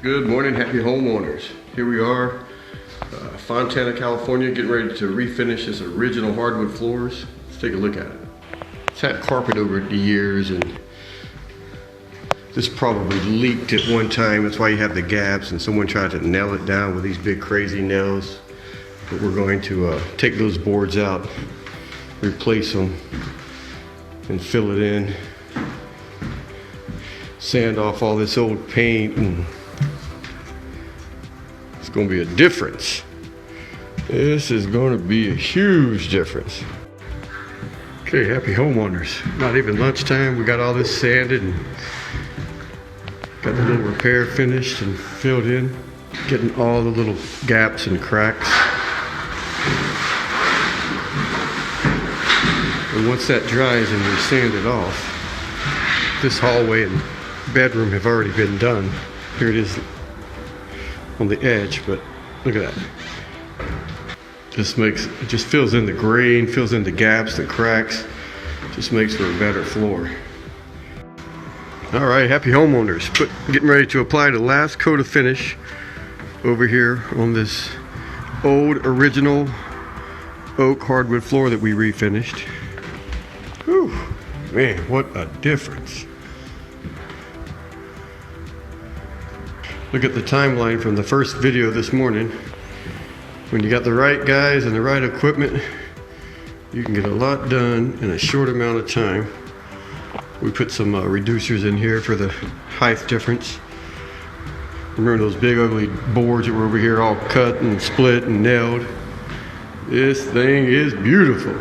Good morning, happy homeowners. Here we are, Fontana, California, getting ready to refinish this original hardwood floors. Let's take a look at it. It's had carpet over the years and this probably leaked at one time. That's why you have the gaps and someone tried to nail it down with these big crazy nails. But we're going to take those boards out, replace them and fill it in. Sand off all this old paint and it's going to be a difference. This is going to be a huge difference. Okay, happy homeowners. Not even lunchtime. We got all this sanded and got the little repair finished and filled in. Getting all the little gaps and cracks. And once that dries and we sand it off, this hallway and bedroom have already been done. Here it is on the edge, but look at that. It just fills in the grain, fills in the gaps, the cracks, just makes for a better floor. All right, happy homeowners. Getting ready to apply the last coat of finish over here on this old original oak hardwood floor that we refinished. Whew, man, what a difference. Look at the timeline from the first video this morning. When you got the right guys and the right equipment, you can get a lot done in a short amount of time. We put some reducers in here for the height difference. Remember those big ugly boards that were over here all cut and split and nailed? This thing is beautiful.